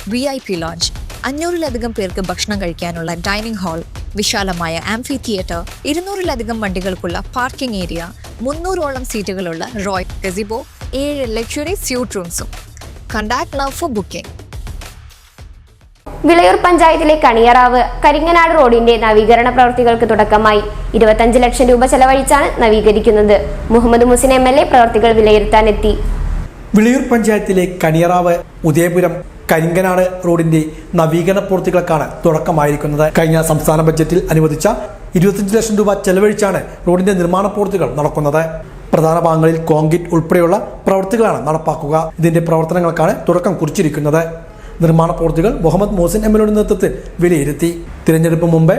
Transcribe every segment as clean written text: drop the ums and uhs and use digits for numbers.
VIP launch, 500-ലധികം പേർക്ക് ഭക്ഷണം കഴിക്കാനുള്ള ഡൈനിങ് ഹാൾ, വിശാലമായ ആംഫി തിയേറ്റർ, 200-ലധികം വണ്ടികൾക്കുള്ള പാർക്കിംഗ് ഏരിയ, 300-ഓളം സീറ്റുകളുള്ള റോയൽ ഗസിബോ, 7 ലക്ഷറി സ്യൂട്ട് റൂംസും. Contact now for booking. Vilayur പഞ്ചായത്തിലെ കണിയറാവ് കരിങ്ങനാട് റോഡിന്റെ നവീകരണ പ്രവൃത്തികൾക്ക് തുടക്കമായി. 25 ലക്ഷം രൂപ ചെലവഴിച്ചാണ് നവീകരിക്കുന്നത്. മുഹമ്മദ് മുസിൻ MLA പ്രവൃത്തികൾ വിലയിരുത്താനെത്തി. വിളയൂർ പഞ്ചായത്തിലെ കണിയറാവ് ഉദയപുരം കരിങ്കനാട് റോഡിന്റെ നവീകരണ പ്രവൃത്തികൾക്കാണ് തുടക്കമായിരിക്കുന്നത്. കഴിഞ്ഞ സംസ്ഥാന ബജറ്റിൽ അനുവദിച്ച 25 ലക്ഷം രൂപ ചെലവഴിച്ചാണ് റോഡിന്റെ നിർമ്മാണ പ്രവൃത്തികൾ നടക്കുന്നത്. പ്രധാന ഭാഗങ്ങളിൽ കോൺക്രീറ്റ് ഉൾപ്പെടെയുള്ള പ്രവൃത്തികളാണ് നടപ്പാക്കുക. ഇതിന്റെ പ്രവർത്തനങ്ങൾക്കാണ് തുടക്കം കുറിച്ചിരിക്കുന്നത്. നിർമ്മാണ പ്രവൃത്തികൾ മുഹമ്മദ് മുസിൻ MLAയുടെ നേതൃത്വത്തിൽ വിലയിരുത്തി. തിരഞ്ഞെടുപ്പ് മുമ്പേ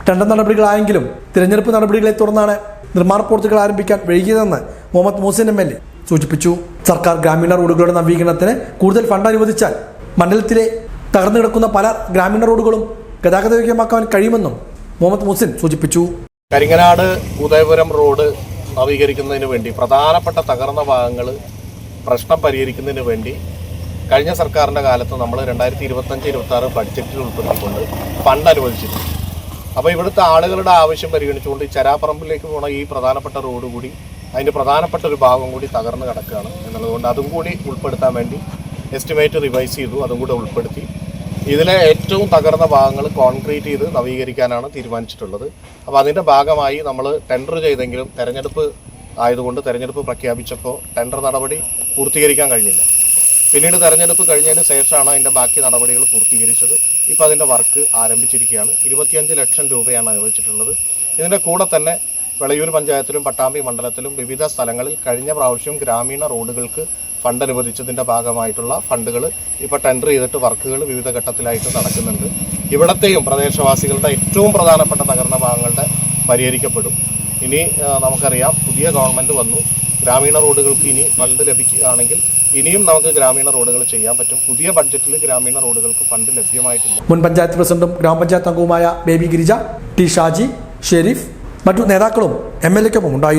ടെൻഡർ നടപടികളായെങ്കിലും തിരഞ്ഞെടുപ്പ് നടപടികളെ തുടർന്നാണ് നിർമ്മാണ പ്രവൃത്തികൾ ആരംഭിക്കാൻ വൈകിയതെന്ന് മുഹമ്മദ് മുസിൻ MLA സൂചിപ്പിച്ചു. സർക്കാർ ഗ്രാമീണ റോഡുകളുടെ നവീകരണത്തിന് കൂടുതൽ ഫണ്ട് അനുവദിച്ചാൽ മണ്ഡലത്തിലെ തകർന്നു കിടക്കുന്ന പല ഗ്രാമീണ റോഡുകളും ഗതാഗതയോഗ്യമാക്കാൻ കഴിയുമെന്നും മുഹമ്മദ് മുസിൻ സൂചിപ്പിച്ചു. കരിങ്ങനാട് ഉദയപുരം റോഡ് നവീകരിക്കുന്നതിന് വേണ്ടി പ്രധാനപ്പെട്ട തകർന്ന ഭാഗങ്ങൾ പ്രശ്നം പരിഹരിക്കുന്നതിന് വേണ്ടി കഴിഞ്ഞ സർക്കാരിൻ്റെ കാലത്ത് നമ്മൾ 2025-26 ബഡ്ജറ്റിൽ ഉൾപ്പെടുത്തിക്കൊണ്ട് ഫണ്ട് അനുവദിച്ചിട്ടുണ്ട്. അപ്പോൾ ഇവിടുത്തെ ആളുകളുടെ ആവശ്യം പരിഗണിച്ചുകൊണ്ട് ചരാപ്പറമ്പിലേക്ക് പോകുന്ന ഈ പ്രധാനപ്പെട്ട റോഡ് കൂടി അതിൻ്റെ പ്രധാനപ്പെട്ട ഒരു ഭാഗം കൂടി തകർന്ന് കിടക്കുകയാണ് എന്നുള്ളതുകൊണ്ട് അതും കൂടി ഉൾപ്പെടുത്താൻ വേണ്ടി എസ്റ്റിമേറ്റ് റിവൈസ് ചെയ്തു. അതും കൂടെ ഉൾപ്പെടുത്തി ഇതിലെ ഏറ്റവും തകർന്ന ഭാഗങ്ങൾ കോൺക്രീറ്റ് ചെയ്ത് നവീകരിക്കാനാണ് തീരുമാനിച്ചിട്ടുള്ളത്. അപ്പോൾ അതിൻ്റെ ഭാഗമായി നമ്മൾ ടെൻഡർ ചെയ്തെങ്കിലും തെരഞ്ഞെടുപ്പ് ആയതുകൊണ്ട് തെരഞ്ഞെടുപ്പ് പ്രഖ്യാപിച്ചപ്പോൾ ടെൻഡർ നടപടി പൂർത്തീകരിക്കാൻ കഴിഞ്ഞില്ല. പിന്നീട് തെരഞ്ഞെടുപ്പ് കഴിഞ്ഞതിന് ശേഷമാണ് അതിൻ്റെ ബാക്കി നടപടികൾ പൂർത്തീകരിച്ചത്. ഇപ്പോൾ അതിൻ്റെ വർക്ക് ആരംഭിച്ചിരിക്കുകയാണ്. 25 ലക്ഷം രൂപയാണ് അനുവദിച്ചിട്ടുള്ളത്. ഇതിൻ്റെ കൂടെ തന്നെ വിളയൂർ പഞ്ചായത്തിലും പട്ടാമ്പി മണ്ഡലത്തിലും വിവിധ സ്ഥലങ്ങളിൽ കഴിഞ്ഞ പ്രാവശ്യം ഗ്രാമീണ റോഡുകൾക്ക് ഫണ്ട് അനുവദിച്ചതിൻ്റെ ഭാഗമായിട്ടുള്ള ഫണ്ടുകൾ ഇപ്പോൾ ടെൻഡർ ചെയ്തിട്ട് വർക്കുകൾ വിവിധ ഘട്ടത്തിലായിട്ട് നടക്കുന്നുണ്ട്. ഇവിടത്തെയും പ്രദേശവാസികളുടെ ഏറ്റവും പ്രധാനപ്പെട്ട തകർന്ന ഭാഗങ്ങളുടെ പരിഹരിക്കപ്പെടും. ഇനി നമുക്കറിയാം പുതിയ ഗവൺമെൻറ് വന്നു. ഗ്രാമീണ റോഡുകൾക്ക് ഇനി ഫണ്ട് ലഭിക്കുകയാണെങ്കിൽ ഇനിയും നമുക്ക് ഗ്രാമീണ റോഡുകൾ ചെയ്യാൻ പറ്റും. പുതിയ ബഡ്ജറ്റിൽ ഗ്രാമീണ റോഡുകൾക്ക് ഫണ്ട് ലഭ്യമായിട്ടില്ല. മുൻ പഞ്ചായത്ത് പ്രസിഡന്റും ഗ്രാമപഞ്ചായത്ത് അംഗവുമായ ബേബി ഗിരിജ, ടി ഷാജി, ഷെരീഫ് മറ്റു നേതാക്കളും MLAക്കൊപ്പം ഉണ്ടായിരുന്നു.